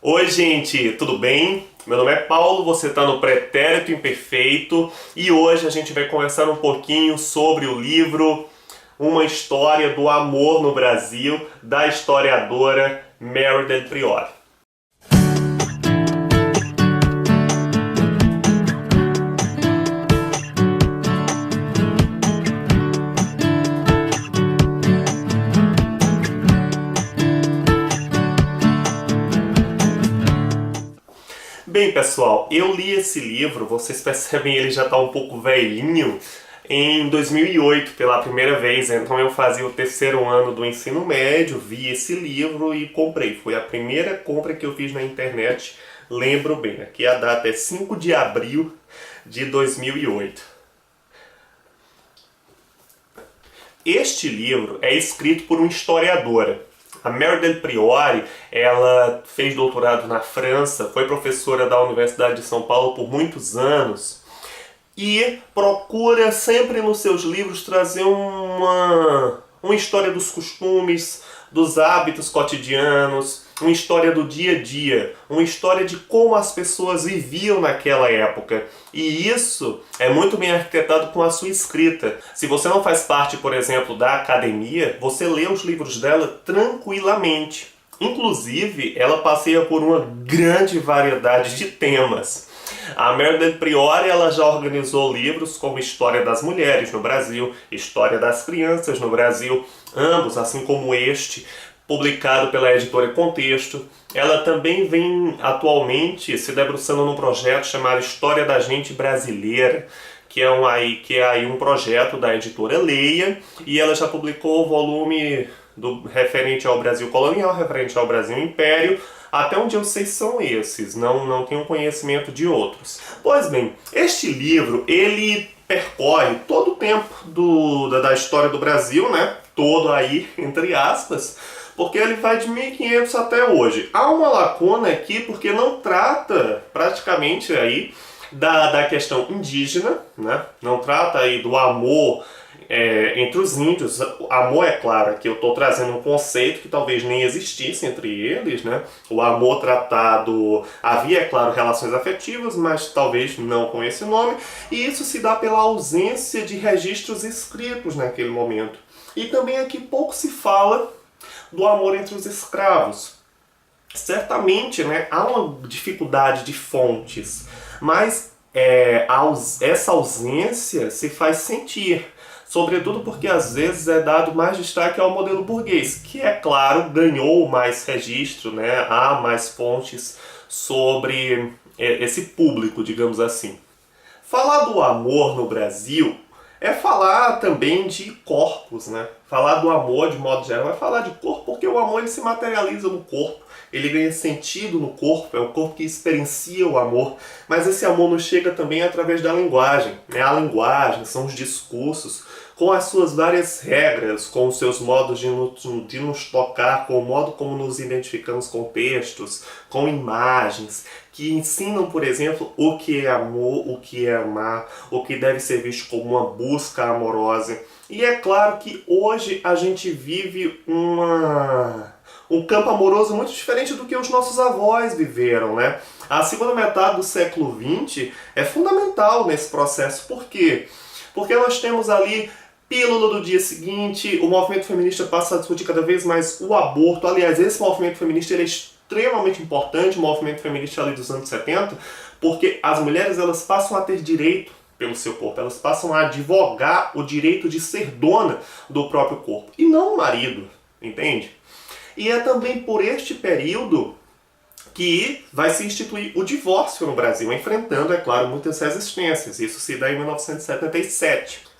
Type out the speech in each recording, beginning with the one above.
Oi, gente, tudo bem? Meu nome é Paulo, você está no Pretérito Imperfeito e hoje a gente vai conversar um pouquinho sobre o livro Uma História do Amor no Brasil, da historiadora Mary Del Priore. Bem, pessoal, eu li esse livro, vocês percebem, ele já está um pouco velhinho, em 2008 pela primeira vez. Então eu fazia o terceiro ano do ensino médio, vi esse livro e comprei. Foi a primeira compra que eu fiz na internet, lembro bem. Aqui a data é 5 de abril de 2008. Este livro é escrito por uma historiadora. A Mary Del Priore, ela fez doutorado na França, foi professora da Universidade de São Paulo por muitos anos e procura sempre nos seus livros trazer uma história dos costumes, dos hábitos cotidianos, uma história do dia a dia, uma história de como as pessoas viviam naquela época. E isso é muito bem arquitetado com a sua escrita. Se você não faz parte, por exemplo, da academia, você lê os livros dela tranquilamente. Inclusive, ela passeia por uma grande variedade de temas. A Mary Del Priore, ela já organizou livros como História das Mulheres no Brasil, História das Crianças no Brasil, ambos, assim como este, publicado pela editora Contexto. Ela também vem atualmente se debruçando num projeto chamado História da Gente Brasileira, que é aí um projeto da editora Leia, e ela já publicou o volume referente ao Brasil colonial, referente ao Brasil império. Até onde eu sei são esses, não tenho conhecimento de outros. Pois bem, este livro, ele percorre todo o tempo da história do Brasil, né? Todo aí, entre aspas, porque ele vai de 1500 até hoje. Há uma lacuna aqui porque não trata praticamente aí da questão indígena, né? Não trata aí do amor entre os índios. Amor, é claro, que eu estou trazendo um conceito que talvez nem existisse entre eles, né? O amor tratado, havia, é claro, relações afetivas, mas talvez não com esse nome, e isso se dá pela ausência de registros escritos naquele momento. E também aqui pouco se fala do amor entre os escravos. Certamente, né, há uma dificuldade de fontes, mas essa ausência se faz sentir. Sobretudo porque às vezes é dado mais destaque ao modelo burguês, que, é claro, ganhou mais registro, né? Há mais fontes sobre esse público, digamos assim. Falar do amor no Brasil é falar também de corpos, né? Falar do amor de modo geral é falar de corpo, porque o amor ele se materializa no corpo, ele ganha sentido no corpo, é o corpo que experiencia o amor, mas esse amor nos chega também através da linguagem, né? A linguagem são os discursos, com as suas várias regras, com os seus modos de nos tocar, com o modo como nos identificamos com textos, com imagens, que ensinam, por exemplo, o que é amor, o que é amar, o que deve ser visto como uma busca amorosa. E é claro que hoje a gente vive um campo amoroso muito diferente do que os nossos avós viveram, né? A segunda metade do século XX é fundamental nesse processo. Por quê? Porque nós temos ali pílula do dia seguinte, o movimento feminista passa a discutir cada vez mais o aborto. Aliás, esse movimento feminista ele é extremamente importante, o movimento feminista ali dos anos 70, porque as mulheres elas passam a ter direito pelo seu corpo, elas passam a advogar o direito de ser dona do próprio corpo, e não o marido, entende? E é também por este período que vai se instituir o divórcio no Brasil, enfrentando, é claro, muitas resistências. Isso se dá em 1977.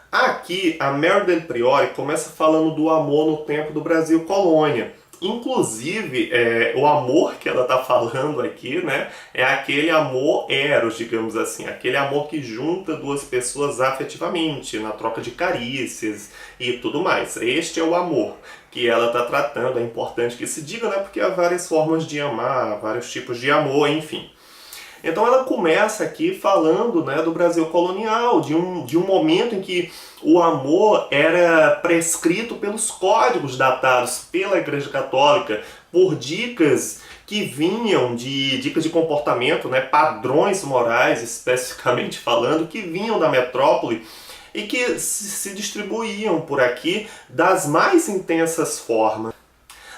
Aqui, a Mary Del Priore começa falando do amor no tempo do Brasil colônia. Inclusive, o amor que ela está falando aqui, né, é aquele amor eros, digamos assim, aquele amor que junta duas pessoas afetivamente, na troca de carícias e tudo mais. Este é o amor que ela está tratando, é importante que se diga, né, porque há várias formas de amar, vários tipos de amor, enfim. Então ela começa aqui falando, né, do Brasil colonial, de um momento em que o amor era prescrito pelos códigos datados pela Igreja Católica, por dicas que vinham de dicas de comportamento, né, padrões morais, especificamente falando, que vinham da metrópole e que se distribuíam por aqui das mais intensas formas.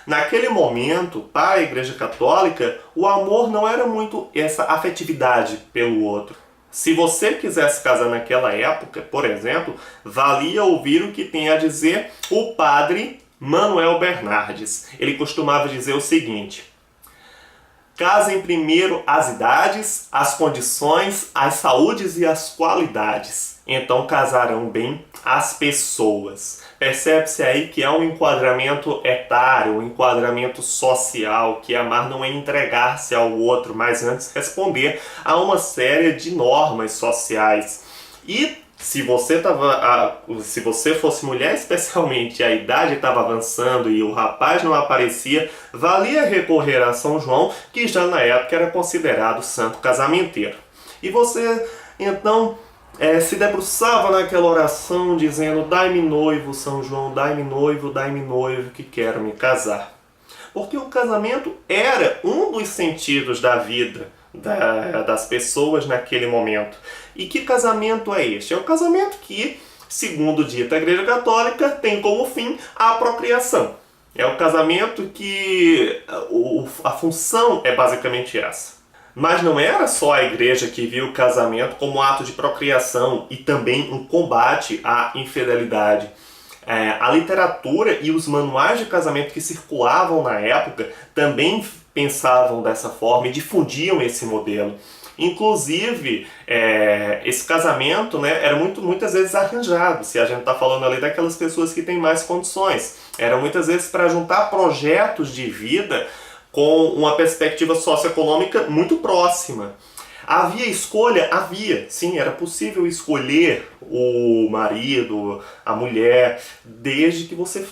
Naquele momento, para a Igreja Católica, o amor não era muito essa afetividade pelo outro. Se você quisesse casar naquela época, por exemplo, valia ouvir o que tem a dizer o padre Manuel Bernardes. Ele costumava dizer o seguinte: casem primeiro as idades, as condições, as saúdes e as qualidades. Então casarão bem as pessoas. Percebe-se aí que é um enquadramento etário, um enquadramento social, que amar não é entregar-se ao outro, mas antes responder a uma série de normas sociais. E se você fosse mulher, especialmente, a idade estava avançando e o rapaz não aparecia, valia recorrer a São João, que já na época era considerado santo casamenteiro. E você, então, se debruçava naquela oração dizendo: dai-me noivo, São João, dai-me noivo, que quero me casar. Porque o casamento era um dos sentidos da vida das pessoas naquele momento. E que casamento é este? É um casamento que, segundo dita a Igreja Católica, tem como fim a procriação. É um casamento que a função é basicamente essa. Mas não era só a igreja que viu o casamento como ato de procriação e também um combate à infidelidade. A literatura e os manuais de casamento que circulavam na época também pensavam dessa forma e difundiam esse modelo. Inclusive, esse casamento, né, era muitas vezes arranjado, se a gente está falando ali daquelas pessoas que têm mais condições. Era muitas vezes para juntar projetos de vida com uma perspectiva socioeconômica muito próxima. Havia escolha? Havia. Sim, era possível escolher o marido, a mulher, desde que você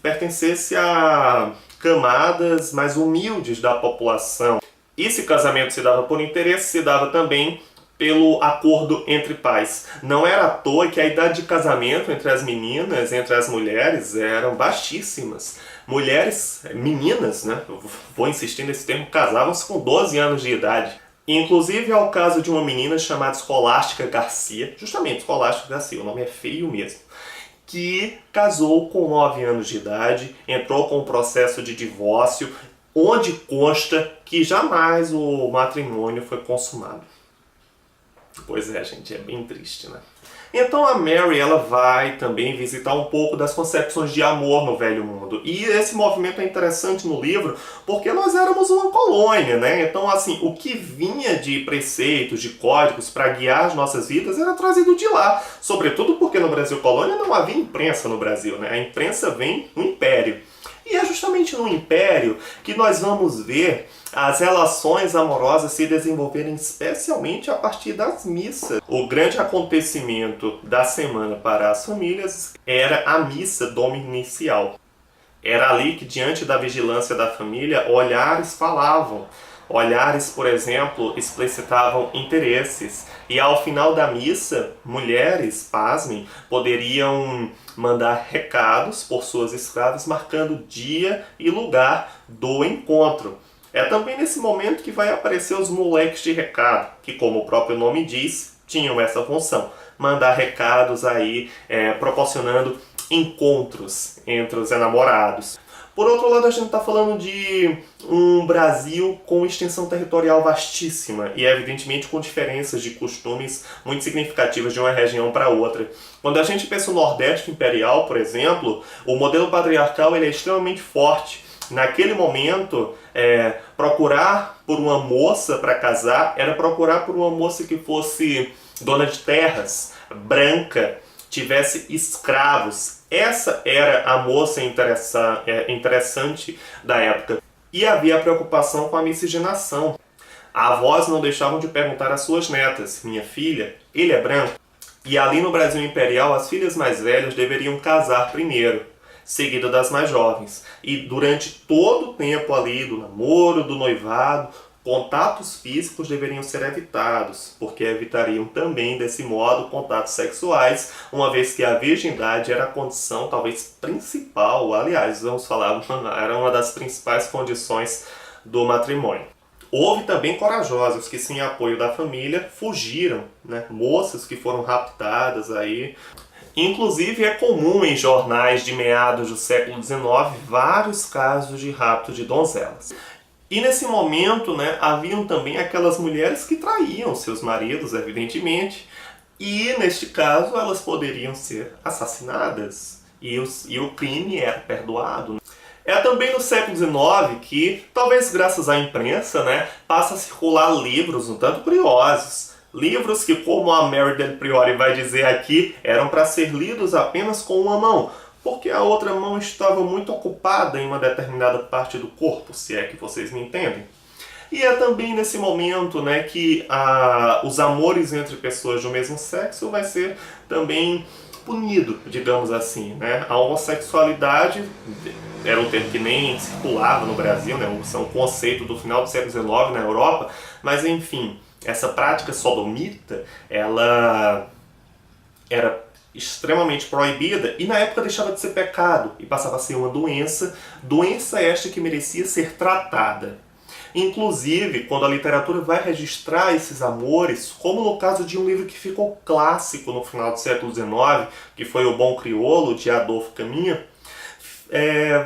pertencesse a camadas mais humildes da população. E se casamento se dava por interesse, se dava também pelo acordo entre pais. Não era à toa que a idade de casamento entre as meninas, entre as mulheres, eram baixíssimas. Mulheres, meninas, né? Vou insistir nesse termo, casavam-se com 12 anos de idade. Inclusive é o caso de uma menina chamada Escolástica Garcia, justamente Escolástica Garcia, o nome é feio mesmo, que casou com 9 anos de idade, entrou com um processo de divórcio, onde consta que jamais o matrimônio foi consumado. Pois é, gente, é bem triste, né? Então a Mary, ela vai também visitar um pouco das concepções de amor no Velho Mundo. E esse movimento é interessante no livro porque nós éramos uma colônia, né? Então, assim, o que vinha de preceitos, de códigos para guiar as nossas vidas era trazido de lá. Sobretudo porque no Brasil colônia não havia imprensa no Brasil, né? A imprensa vem no Império. E é justamente no Império que nós vamos ver as relações amorosas se desenvolverem especialmente a partir das missas. O grande acontecimento da semana para as famílias era a missa dominical. Era ali que, diante da vigilância da família, olhares falavam. Olhares, por exemplo, explicitavam interesses. E ao final da missa, mulheres, pasmem, poderiam mandar recados por suas escravas, marcando dia e lugar do encontro. É também nesse momento que vai aparecer os moleques de recado, que, como o próprio nome diz, tinham essa função. Mandar recados aí, proporcionando encontros entre os enamorados. Por outro lado, a gente está falando de um Brasil com extensão territorial vastíssima e, evidentemente, com diferenças de costumes muito significativas de uma região para outra. Quando a gente pensa no Nordeste Imperial, por exemplo, o modelo patriarcal ele é extremamente forte. Naquele momento, procurar por uma moça para casar era procurar por uma moça que fosse dona de terras, branca, tivesse escravos. Essa era a moça interessante da época. E havia a preocupação com a miscigenação. Avós não deixavam de perguntar às suas netas: minha filha, ele é branco? E ali no Brasil Imperial, as filhas mais velhas deveriam casar primeiro, seguida das mais jovens. E durante todo o tempo ali do namoro, do noivado, contatos físicos deveriam ser evitados, porque evitariam também, desse modo, contatos sexuais, uma vez que a virgindade era a condição, talvez, principal, aliás, vamos falar, era uma das principais condições do matrimônio. Houve também corajosos que, sem apoio da família, fugiram, né? Moças que foram raptadas aí. Inclusive é comum em jornais de meados do século XIX vários casos de rapto de donzelas. E nesse momento, né, haviam também aquelas mulheres que traíam seus maridos, evidentemente, e neste caso elas poderiam ser assassinadas e o crime era perdoado. É também no século XIX que, talvez graças à imprensa, né, passa a circular livros um tanto curiosos. Livros que, como a Mary Del Priore vai dizer aqui, eram para ser lidos apenas com uma mão, porque a outra mão estava muito ocupada em uma determinada parte do corpo, se é que vocês me entendem. E é também nesse momento, né, que os amores entre pessoas do mesmo sexo vai ser também punido, digamos assim, né? A homossexualidade era um termo que nem circulava no Brasil, né? Isso é um conceito do final do século XIX na Europa, mas enfim, essa prática sodomita, ela era extremamente proibida e na época deixava de ser pecado e passava a ser uma doença esta que merecia ser tratada. Inclusive, quando a literatura vai registrar esses amores, como no caso de um livro que ficou clássico no final do século XIX, que foi O Bom Crioulo, de Adolphe Caminha,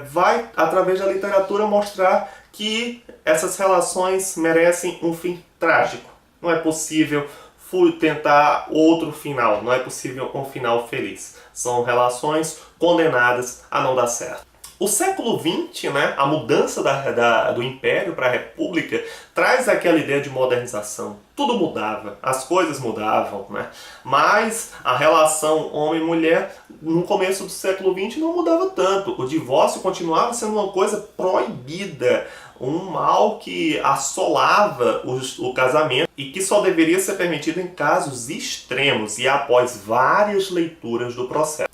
vai, através da literatura, mostrar que essas relações merecem um fim trágico. Não é possível tentar outro final, não é possível um final feliz. São relações condenadas a não dar certo. O século XX, né, a mudança do Império para a República, traz aquela ideia de modernização. Tudo mudava, as coisas mudavam, né? Mas a relação homem-mulher no começo do século XX não mudava tanto. O divórcio continuava sendo uma coisa proibida, um mal que assolava o casamento e que só deveria ser permitido em casos extremos e após várias leituras do processo.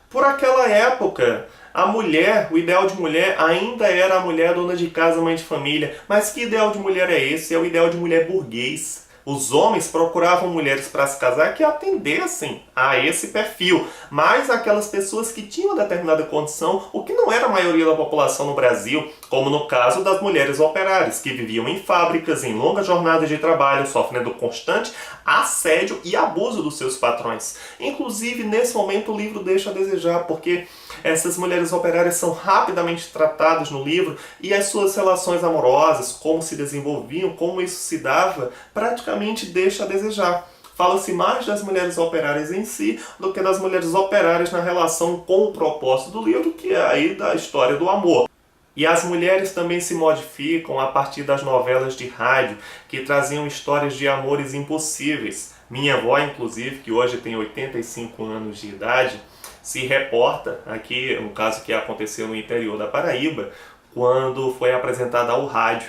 Por aquela época, a mulher, o ideal de mulher ainda era a mulher dona de casa, mãe de família. Mas que ideal de mulher é esse? É o ideal de mulher burguês. Os homens procuravam mulheres para se casar que atendessem a esse perfil, mas aquelas pessoas que tinham determinada condição, o que não era a maioria da população no Brasil, como no caso das mulheres operárias, que viviam em fábricas, em longas jornadas de trabalho, sofrendo constante assédio e abuso dos seus patrões. Inclusive, nesse momento, o livro deixa a desejar, porque essas mulheres operárias são rapidamente tratadas no livro e as suas relações amorosas, como se desenvolviam, como isso se dava, praticamente deixa a desejar. Fala-se mais das mulheres operárias em si do que das mulheres operárias na relação com o propósito do livro, que é aí da história do amor. E as mulheres também se modificam a partir das novelas de rádio, que traziam histórias de amores impossíveis. Minha avó, inclusive, que hoje tem 85 anos de idade, se reporta aqui, um caso que aconteceu no interior da Paraíba, quando foi apresentada ao rádio.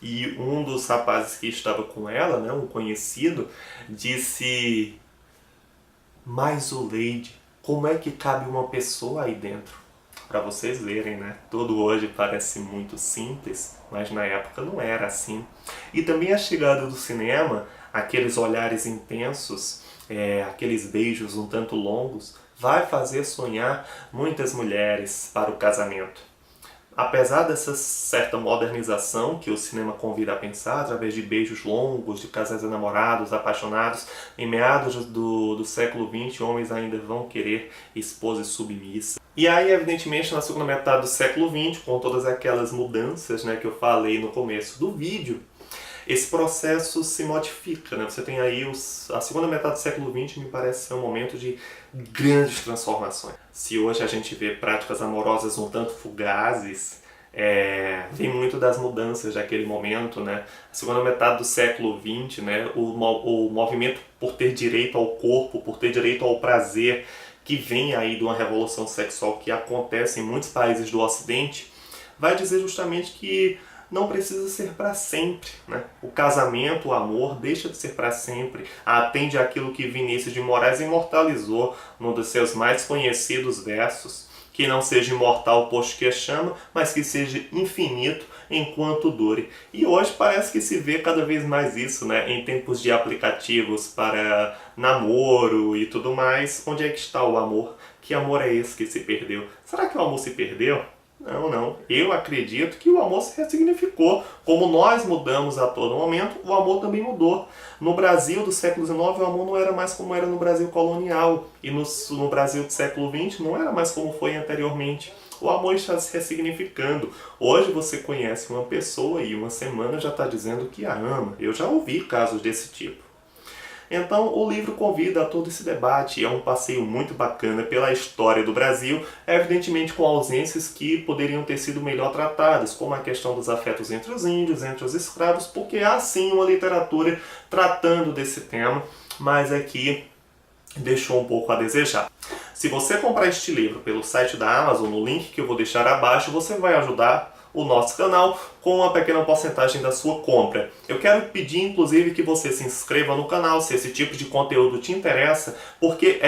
E um dos rapazes que estava com ela, né, um conhecido, disse: "Mas, Zuleide, como é que cabe uma pessoa aí dentro?" Para vocês verem, né? Tudo hoje parece muito simples, mas na época não era assim. E também a chegada do cinema, aqueles olhares intensos, aqueles beijos um tanto longos, vai fazer sonhar muitas mulheres para o casamento. Apesar dessa certa modernização que o cinema convida a pensar, através de beijos longos, de casais enamorados, apaixonados, em meados do século XX, homens ainda vão querer esposa submissa. E aí, evidentemente, na segunda metade do século XX, com todas aquelas mudanças, né, que eu falei no começo do vídeo, esse processo se modifica, né? Você tem aí a segunda metade do século XX, me parece ser um momento de grandes transformações. Se hoje a gente vê práticas amorosas um tanto fugazes, vem muito das mudanças daquele momento, né? A segunda metade do século XX, né? O movimento por ter direito ao corpo, por ter direito ao prazer, que vem aí de uma revolução sexual que acontece em muitos países do Ocidente, vai dizer justamente que não precisa ser para sempre, né? O casamento, o amor, deixa de ser para sempre. Atende àquilo que Vinícius de Moraes imortalizou num dos seus mais conhecidos versos: que não seja imortal, posto que é chama, mas que seja infinito enquanto dure. E hoje parece que se vê cada vez mais isso, né? Em tempos de aplicativos para namoro e tudo mais. Onde é que está o amor? Que amor é esse que se perdeu? Será que o amor se perdeu? Não, não. Eu acredito que o amor se ressignificou. Como nós mudamos a todo momento, o amor também mudou. No Brasil do século XIX, o amor não era mais como era no Brasil colonial. E no Brasil do século XX, não era mais como foi anteriormente. O amor está se ressignificando. Hoje você conhece uma pessoa e uma semana já está dizendo que a ama. Eu já ouvi casos desse tipo. Então o livro convida a todo esse debate, é um passeio muito bacana pela história do Brasil, evidentemente com ausências que poderiam ter sido melhor tratadas, como a questão dos afetos entre os índios, entre os escravos, porque há sim uma literatura tratando desse tema, mas aqui deixou um pouco a desejar. Se você comprar este livro pelo site da Amazon, no link que eu vou deixar abaixo, você vai ajudar o nosso canal com uma pequena porcentagem da sua compra. Eu quero pedir, inclusive, que você se inscreva no canal se esse tipo de conteúdo te interessa, porque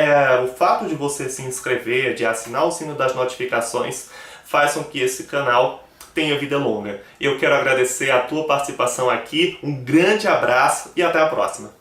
o fato de você se inscrever, de assinar o sino das notificações, faz com que esse canal tenha vida longa. Eu quero agradecer a tua participação aqui, um grande abraço e até a próxima.